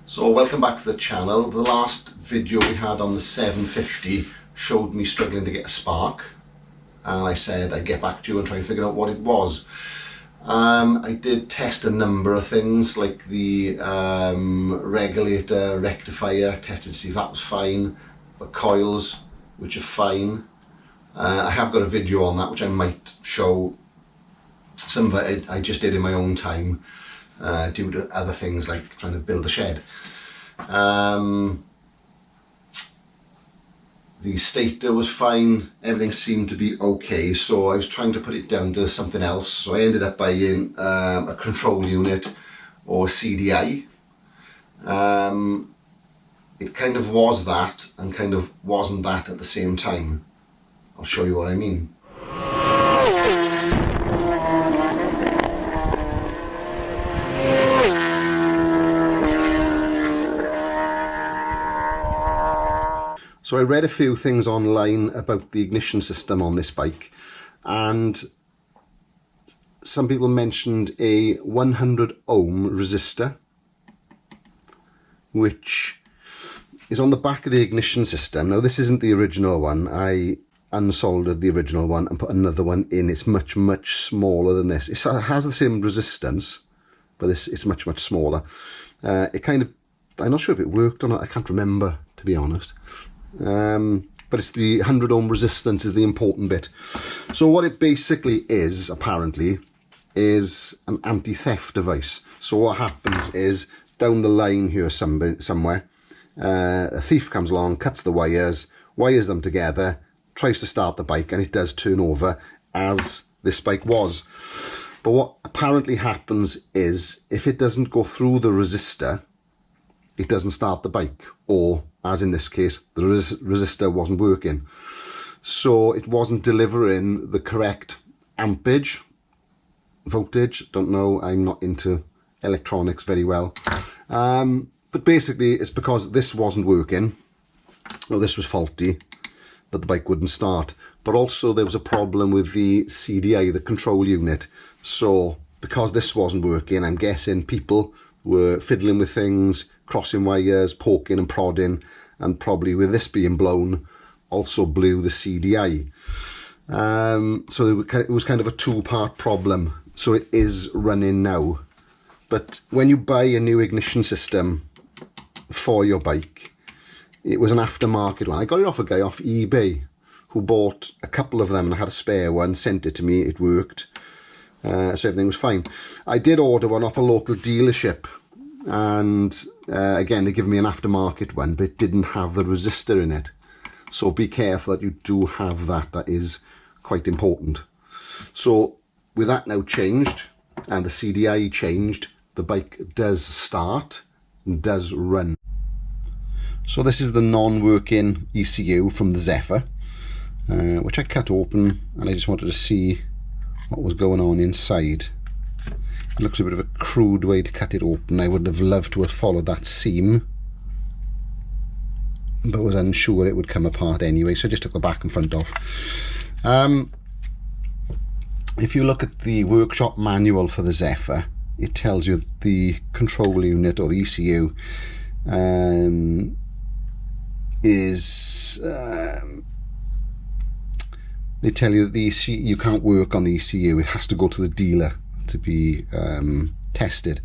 So welcome back to the channel. The last video we had on the 750 showed me struggling to get a spark, and I said I'd get back to you and try and figure out what it was. I did test a number of things like the regulator, rectifier, tested to see if that was fine, the coils, which are fine. I have got a video on that which I might show. Some of it I just did in my own time due to other things like trying to build a shed. The stator was fine, everything seemed to be okay, so I was trying to put it down to something else. So I ended up buying a control unit or CDI. It kind of was that and kind of wasn't that at the same time. I'll show you what I mean. So I read a few things online about the ignition system on this bike, and some people mentioned a 100 ohm resistor, which is on the back of the ignition system. Now this isn't the original one. I unsoldered the original one and put another one in. It's much smaller than this. It has the same resistance, but it's much smaller. It kind of, I'm not sure if it worked or not, I can't remember, to be honest. But it's the 100 ohm resistance is the important bit. So what it basically is, apparently, is an anti-theft device. So what happens is, down the line here somewhere, a thief comes along, cuts the wires them together, tries to start the bike, and it does turn over, as this bike was. But what apparently happens is, if it doesn't go through the resistor, it doesn't start the bike, or as in this case, the resistor wasn't working. So it wasn't delivering the correct ampage, voltage, don't know, I'm not into electronics very well. But basically it's because this wasn't working, or this was faulty, that the bike wouldn't start. But also there was a problem with the CDI, the control unit. So because this wasn't working, I'm guessing people were fiddling with things, crossing wires, poking and prodding, and probably with this being blown also blew the CDI. So it was kind of a two-part problem. So it is running now. But when you buy a new ignition system for your bike, it was an aftermarket one. I got it off a guy off eBay who bought a couple of them, and I had a spare one, sent it to me, it worked. So everything was fine. I did order one off a local dealership, and again they give me an aftermarket one, but it didn't have the resistor in it. So be careful that you do have that. That is quite important. So with that now changed and the CDI changed, the bike does start and does run. So this is the non-working ECU from the Zephyr, which I cut open, and I just wanted to see what was going on inside. It looks a bit of a crude way to cut it open. I would have loved to have followed that seam, but was unsure it would come apart anyway, so I just took the back and front off. If you look at the workshop manual for the Zephyr, it tells you the control unit, or the ECU, they tell you that the ECU, you can't work on the ECU, it has to go to the dealer to be tested.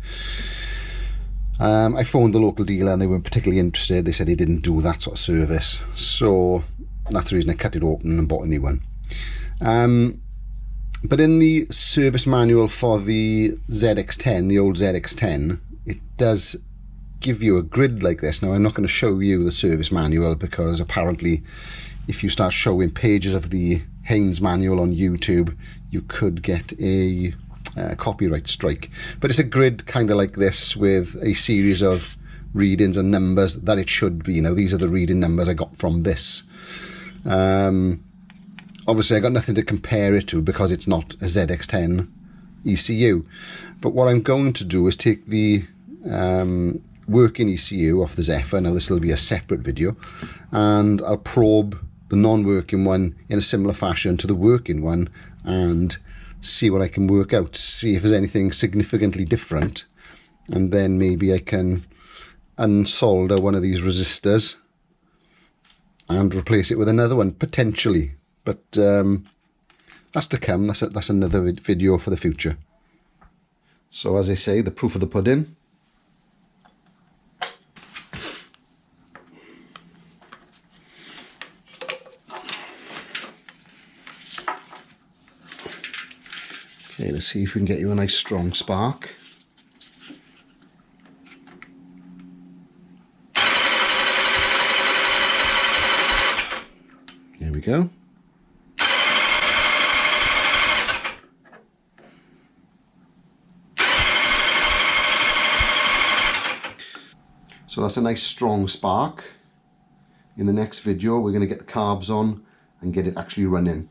I phoned the local dealer and they weren't particularly interested. They said they didn't do that sort of service, so that's the reason I cut it open and bought a new one. But in the service manual for the ZX10, the old ZX10, it does give you a grid like this. Now I'm not going to show you the service manual, because apparently if you start showing pages of the Haynes manual on YouTube, you could get a copyright strike. But it's a grid kind of like this with a series of readings and numbers that it should be. Now these are the reading numbers I got from this. Obviously I got nothing to compare it to because it's not a ZX10 ECU. But what I'm going to do is take the working ECU off the Zephyr. Now this will be a separate video, and I'll probe the non-working one in a similar fashion to the working one and see what I can work out, see if there's anything significantly different, and then maybe I can unsolder one of these resistors and replace it with another one, potentially. But that's to come. That's another video for the future. So as I say, the proof of the pudding. Okay, let's see if we can get you a nice strong spark. There we go. So that's a nice strong spark. In the next video we're going to get the carbs on and get it actually running.